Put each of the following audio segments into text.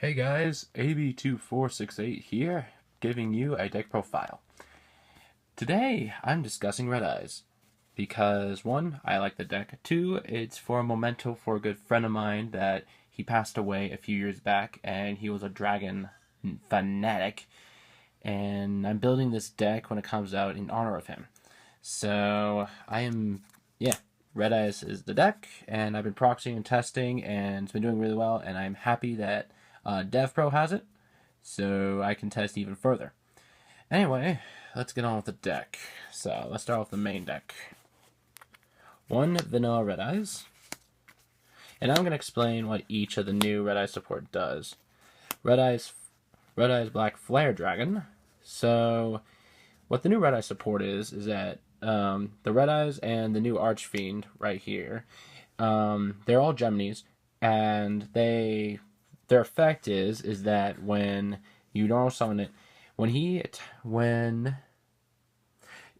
Hey guys, AB2468 here, giving you a deck profile. Today, I'm discussing Red Eyes, because one, I like the deck, two, it's for a memento for a good friend of mine that he passed away a few years back, and he was a dragon fanatic, and I'm building this deck when it comes out in honor of him. So, Red Eyes is the deck, and I've been proxying and testing, and it's been doing really well, and I'm happy that DevPro has it, so I can test even further. Anyway, let's get on with the deck. So, let's start off the main deck. One vanilla Red Eyes, and I'm going to explain what each of the new Red Eyes support does. Red Eyes Black Flare Dragon. So, what the new Red Eyes support is that the Red Eyes and the new Archfiend right here, they're all Geminis, and their effect is that when you normal summon it, when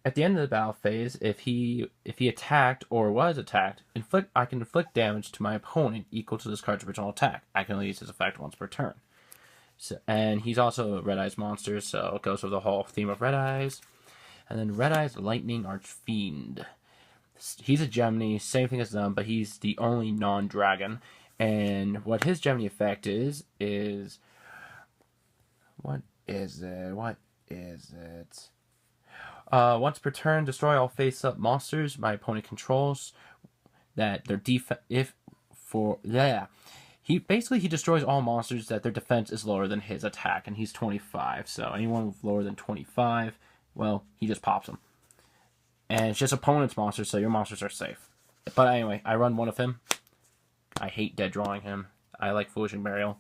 at the end of the battle phase, if he attacked or was attacked, I can inflict damage to my opponent equal to this card's original attack. I can only use his effect once per turn. So, and he's also a Red Eyes monster, so it goes with the whole theme of Red Eyes. And then Red Eyes Lightning Archfiend. He's a Gemini, same thing as them, but he's the only non-dragon. And what his Gemini effect is what is it? Once per turn, destroy all face-up monsters my opponent controls that their he destroys all monsters that their defense is lower than his attack, and he's 25. So anyone lower than 25, well, he just pops them. And it's just opponent's monsters, so your monsters are safe. But anyway, I run one of him. I hate dead drawing him. I like Foolish and Burial.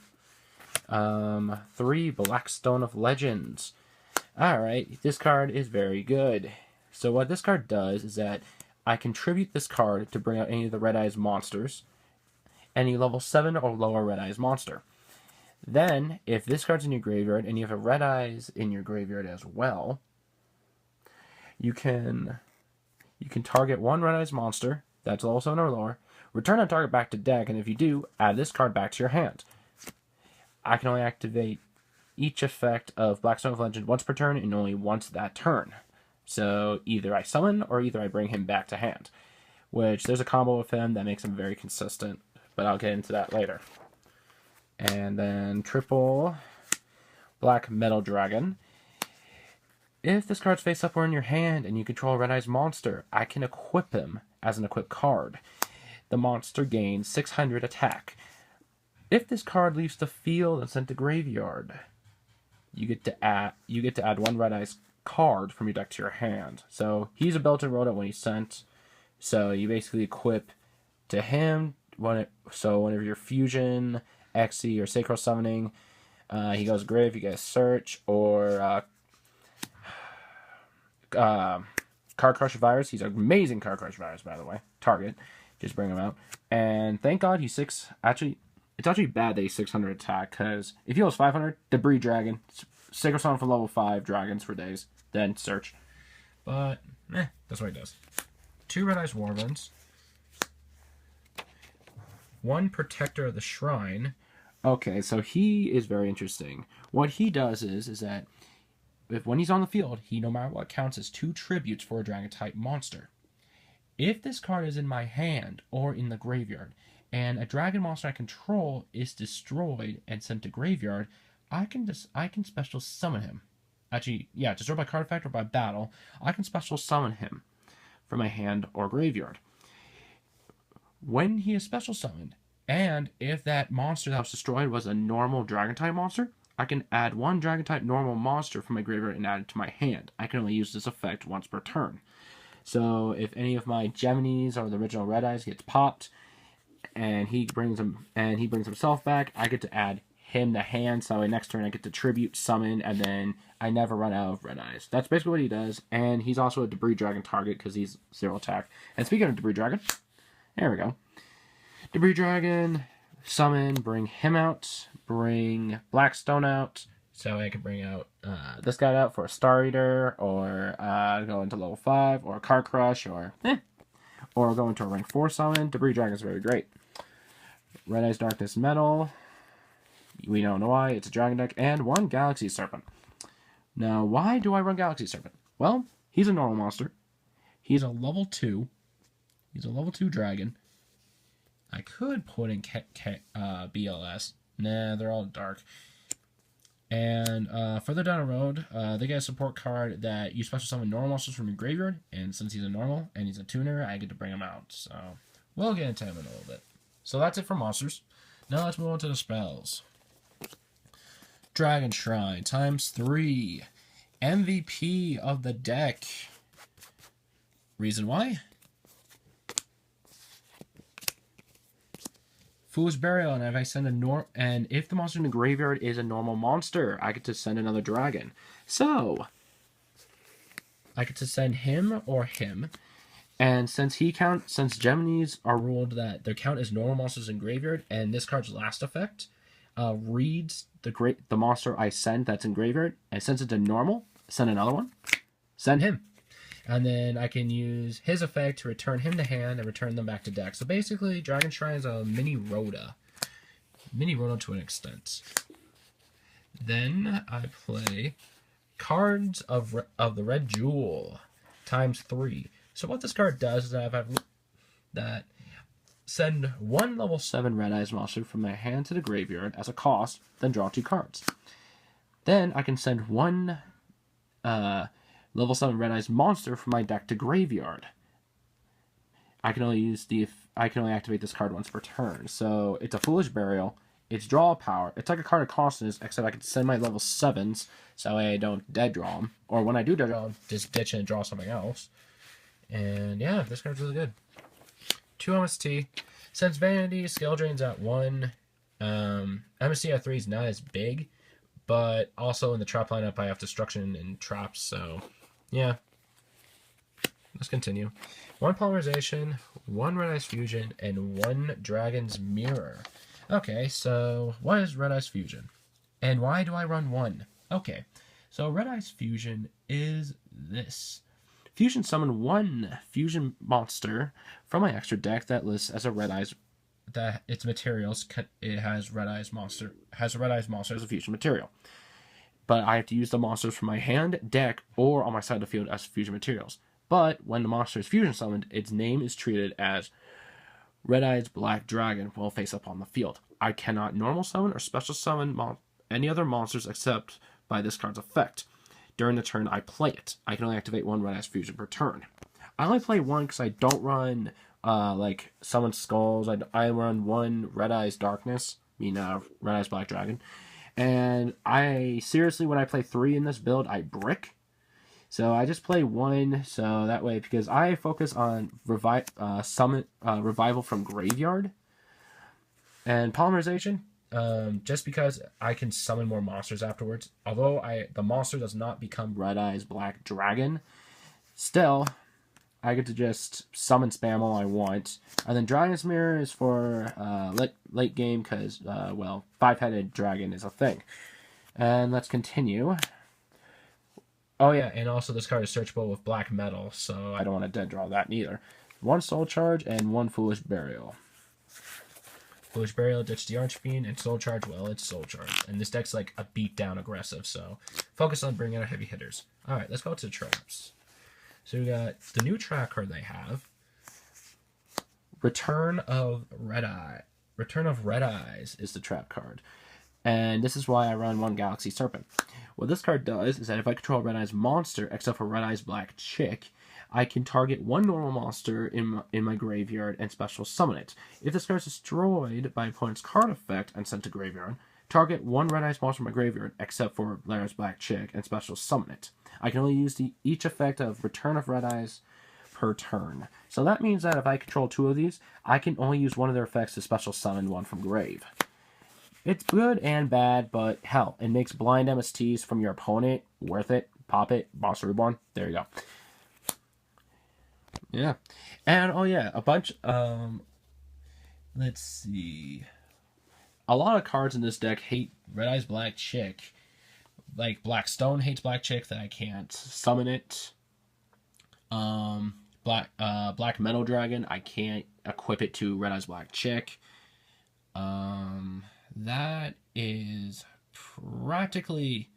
3 Blackstone of Legends. Alright, this card is very good. So what this card does is that I contribute this card to bring out any of the Red Eyes monsters. Any level 7 or lower Red Eyes monster. Then, if this card's in your graveyard and you have a Red Eyes in your graveyard as well, you can target one Red Eyes monster that's level 7 or lower, return that target back to deck, and if you do, add this card back to your hand. I can only activate each effect of Blackstone of Legend once per turn and only once that turn. So either I summon or either I bring him back to hand. Which, there's a combo with him that makes him very consistent, but I'll get into that later. And then triple Black Metal Dragon. If this card's face up or in your hand and you control a Red Eyes monster, I can equip him as an equipped card. The monster gains 600 attack. If this card leaves the field and sent to graveyard, you get to add one Red Eyes card from your deck to your hand. So he's a built-in rodent when he's sent. So you basically equip to him whenever you're fusion, Xe, or sacral summoning, he goes grave, you get a search, or Card Crush Virus. He's an amazing Card Crush Virus, by the way. Target. Just bring him out. And thank God he's it's actually bad that he's 600 attack, because if he was 500, Debris Dragon, Sacred Summon for level 5 dragons for days, then search. But, that's what he does. 2 Red Eyes Warvens. 1 Protector of the Shrine. Okay, so he is very interesting. What he does is that when he's on the field, he, no matter what, counts as 2 tributes for a dragon-type monster. If this card is in my hand or in the graveyard, and a dragon monster I control is destroyed and sent to graveyard, I can special summon him. Actually, yeah, destroyed by card effect or by battle, I can special summon him from my hand or graveyard. When he is special summoned, and if that monster that was destroyed was a normal dragon-type monster, I can add 1 dragon-type normal monster from my graveyard and add it to my hand. I can only use this effect once per turn. So if any of my Geminis or the original Red Eyes gets popped, and he brings himself back, I get to add him to hand, so next turn I get to tribute, summon, and then I never run out of Red Eyes. That's basically what he does, and he's also a Debris Dragon target because he's 0 attack. And speaking of Debris Dragon, there we go. Debris Dragon, summon, bring him out, bring Blackstone out, so I can bring out this guy out for a Star Eater, or go into level 5, or Car Crush, or go into a rank 4 summon. Debris Dragon is very great. Red Eyes Darkness Metal. We don't know why. It's a dragon deck. And 1 Galaxy Serpent. Now, why do I run Galaxy Serpent? Well, he's a normal monster. He's a level 2. He's a level 2 dragon. I could put in BLS. Nah, they're all dark. And further down the road, they get a support card that you special summon normal monsters from your graveyard. And since he's a normal and he's a tuner, I get to bring him out. So we'll get into him in a little bit. So that's it for monsters. Now let's move on to the spells. Dragon Shrine ×3. MVP of the deck. Reason why? Foolish Burial, and if I send and if the monster in the graveyard is a normal monster, I get to send another dragon. So I get to send him or him. And since Geminis are ruled that their count as normal monsters in graveyard, and this card's last effect reads the monster I send that's in graveyard, and since it's a normal, send another one. Send him. And then I can use his effect to return him to hand and return them back to deck. So basically, Dragon Shrine is a mini Rhoda. Mini Rhoda to an extent. Then I play Cards of the Red Jewel ×3. So what this card does is that send 1 level 7 Red Eyes monster from my hand to the graveyard as a cost, then draw 2 cards. Then I can send 1 level 7 Red Eyes monster from my deck to graveyard. I can only activate this card once per turn. So it's a Foolish Burial. It's draw power. It's like a card of constants, except I can send my level 7s, so that way I don't dead draw them. Or when I do dead draw them, just ditch and draw something else. And yeah, this card's really good. 2 MST. Since Vanity, Skill Drain's at 1. MST at 3 is not as big, but also in the trap lineup I have Destruction and Traps, so yeah. Let's continue. 1 Polymerization, 1 Red Eyes Fusion, and 1 Dragon's Mirror. Okay, so what is Red Eyes Fusion? And why do I run 1? Okay, so Red Eyes Fusion is this. Fusion summon 1 fusion monster from my extra deck that lists as a Red Eyes, that its materials, it has Red Eyes monster, has a Red Eyes monster as a fusion material. But I have to use the monsters from my hand, deck, or on my side of the field as fusion materials. But when the monster is fusion summoned, its name is treated as Red Eyes Black Dragon while face up on the field. I cannot normal summon or special summon any other monsters except by this card's effect. During the turn I play it. I can only activate 1 Red Eyes Fusion per turn. I only play 1 because I don't run like Summon Skulls. I run 1 Red Eyes Darkness, Red Eyes Black Dragon. And I seriously, when I play 3 in this build, I brick. So I just play 1, so that way, because I focus on revival from graveyard and polymerization. Just because I can summon more monsters afterwards. Although the monster does not become Red Eyes Black Dragon, still, I get to just summon spam all I want. And then Dragon's Mirror is for late game because, well, 5-headed dragon is a thing. And let's continue. Oh yeah, and also this card is searchable with black metal, so I don't want to dead draw that neither. 1 Soul Charge and 1 Foolish Burial. Foolish Burial, ditch the Archfiend, and Soul Charge, well, it's Soul Charge. And this deck's like a beat-down aggressive, so focus on bringing out heavy hitters. Alright, let's go to traps. So we got the new trap card they have. Return of Red Eyes is the trap card. And this is why I run 1 Galaxy Serpent. What this card does is that if I control a Red Eyes monster, except for Red Eyes Black Chick, I can target 1 normal monster in my graveyard and special summon it. If this card is destroyed by opponent's card effect and sent to graveyard, target 1 Red Eyes monster in my graveyard, except for Red Eyes Black Chick, and special summon it. I can only use each effect of Return of Red Eyes per turn. So that means that if I control 2 of these, I can only use 1 of their effects to special summon 1 from grave. It's good and bad, but hell, it makes blind MSTs from your opponent worth it. Pop it, Monster Reborn. There you go. Yeah. And, oh yeah, a bunch, let's see. A lot of cards in this deck hate Red Eyes Black Chick. Like, Blackstone hates Black Chick, that I can't summon it. Black Metal Dragon, I can't equip it to Red Eyes Black Chick. that is practically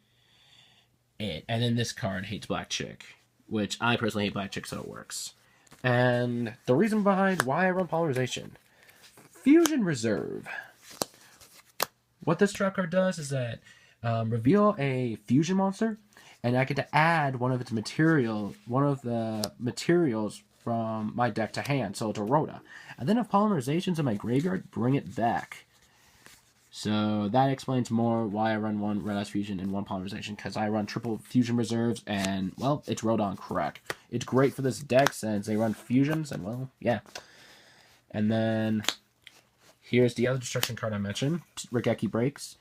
it. And then this card hates Black Chick, which I personally hate Black Chick, so it works. And the reason behind why I run Polymerization. Fusion Reserve. What this trap card does is that reveal a fusion monster, and I get to add one of the materials from my deck to hand, so it's a Rhoda. And then if Polymerization's in my graveyard, bring it back. So that explains more why I run one Red Eyes Fusion and one Polymerization, because I run triple Fusion Reserves, and, well, it's Rhoda on crack. It's great for this deck since they run fusions, and, well, yeah. And then here's the other destruction card I mentioned, Regeki Breaks.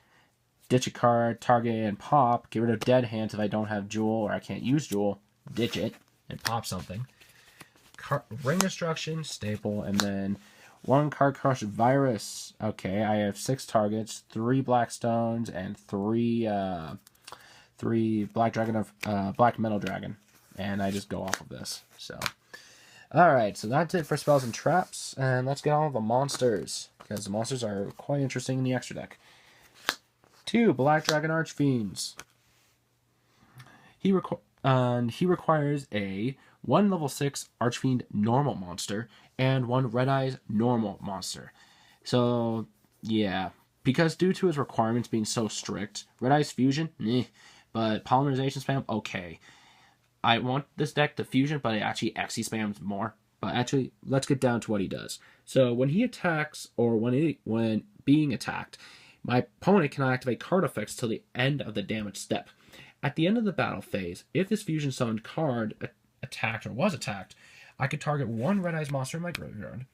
Ditch a card, target, and pop. Get rid of dead hands if I don't have Jewel or I can't use Jewel. Ditch it and pop something. Ring Destruction, staple, and then one Card Crush Virus. Okay, I have 6 targets, 3 Black Stones, and 3 Black Metal Dragon. And I just go off of this. So, alright, so that's it for spells and traps. And let's get on with the monsters, because the monsters are quite interesting in the extra deck. 2 Black Dragon Archfiends. He requires a 1 level 6 Archfiend normal monster and 1 Red Eyes normal monster. So, yeah. Because due to his requirements being so strict, Red Eyes Fusion, but Polymerization spam, okay. I want this deck to fusion, but it actually XE spams more. But actually, let's get down to what he does. So, when he attacks, or when being attacked, my opponent can activate card effects till the end of the damage step. At the end of the battle phase, if this fusion summoned card attacked or was attacked, I could target 1 Red Eyes monster in my graveyard,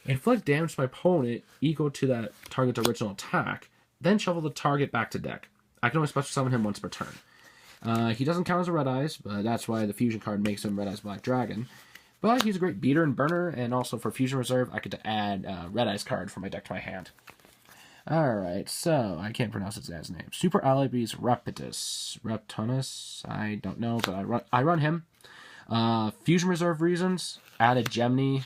inflict damage to my opponent equal to that target's original attack, then shuffle the target back to deck. I can only special summon him once per turn. He doesn't count as a Red Eyes, but that's why the fusion card makes him Red Eyes Black Dragon. But he's a great beater and burner, and also for Fusion Reserve, I get to add a Red Eyes card from my deck to my hand. Alright, so, I can't pronounce his dad's name. Super Alibis Reptunus, I don't know, but I run him. Fusion Reserve reasons, add a Gemini,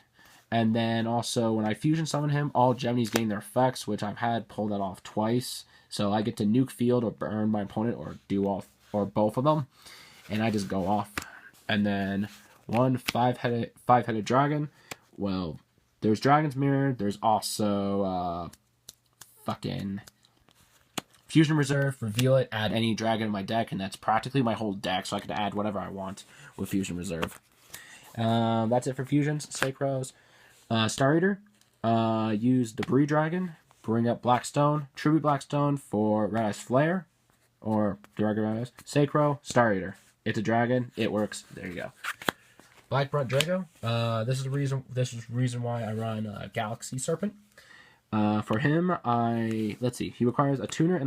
and then also when I Fusion Summon him, all Geminis gain their effects, which I've had pull that off twice. So I get to nuke field or burn my opponent or do off, or both of them, and I just go off. And then 1 five-headed dragon. Well, there's Dragon's Mirror, there's also, fucking Fusion Reserve, reveal it, add any dragon in my deck, and that's practically my whole deck, so I can add whatever I want with Fusion Reserve. That's it for fusions. Sacros. Star Eater. Use Debris Dragon. Bring up Blackstone. Tribute Blackstone for Red Eyes Flare. Or Dragon Red Eyes. Sacro. Star Eater. It's a dragon. It works. There you go. Black Brunt Drago. This is the reason why I run Galaxy Serpent. For him, let's see, he requires a tuner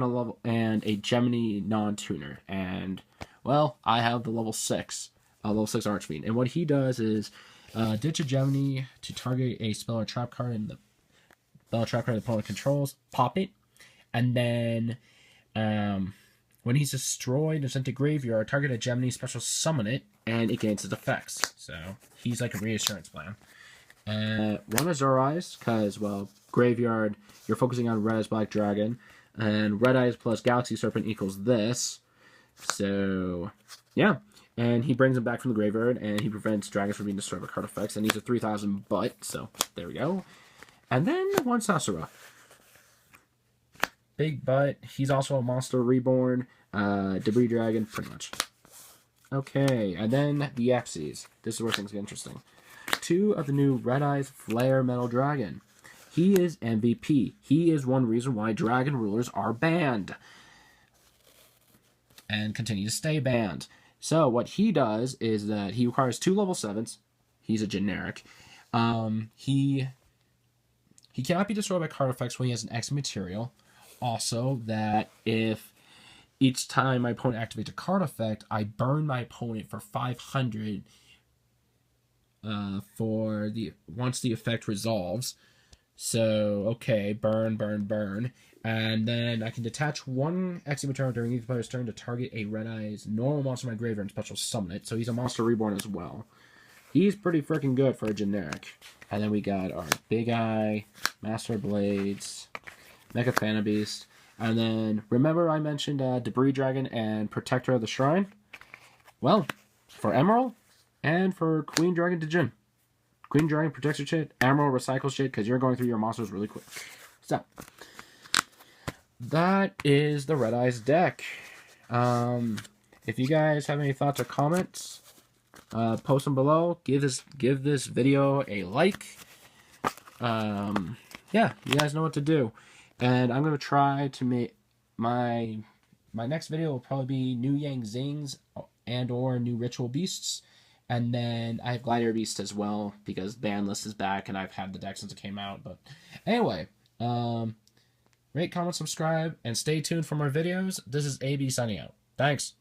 and a Gemini non-tuner, and, well, I have the level 6 Archfiend, and what he does is, ditch a Gemini to target a spell or trap card in the opponent controls, pop it, and then, when he's destroyed and sent to graveyard, target a Gemini, special summon it, and it gains its effects, so he's like a reassurance plan. Run Azure Eyes, because, well, graveyard, you're focusing on Red Eyes Black Dragon, and Red Eyes plus Galaxy Serpent equals this. So, yeah. And he brings them back from the graveyard, and he prevents dragons from being destroyed by card effects, and he's a 3,000 butt, so there we go. And then one Sasura. Big butt. He's also a monster reborn, Debris Dragon, pretty much. Okay, and then the Xyzs. This is where things get interesting. 2 of the new Red Eyes Flare Metal Dragon. He is MVP. He is one reason why Dragon Rulers are banned. And continue to stay banned. So what he does is that he requires 2 level 7s. He's a generic. He cannot be destroyed by card effects when he has an X material. Also, that if each time my opponent activates a card effect, I burn my opponent for 500 once the effect resolves. So, okay, burn, burn, burn. And then I can detach 1 X material during each player's turn to target a Red Eyes normal monster in my graveyard and special summon it. So he's a monster reborn as well. He's pretty freaking good for a generic. And then we got our Big Eye, Master Blades, Mega Fana Beast. And then, remember I mentioned Debris Dragon and Protector of the Shrine? Well, for Emerald and for Queen Dragon Djinn. Queen Dragon protects your shit, Emerald recycles shit because you're going through your monsters really quick. So, that is the Red Eyes deck. If you guys have any thoughts or comments, post them below. Give this video a like. Yeah, you guys know what to do. And I'm gonna try to make my next video will probably be New Yang Zings and or new Ritual Beasts. And then I have Gladiator Beast as well because Banlist is back and I've had the deck since it came out. But anyway, rate, comment, subscribe, and stay tuned for more videos. This is AB signing out. Thanks.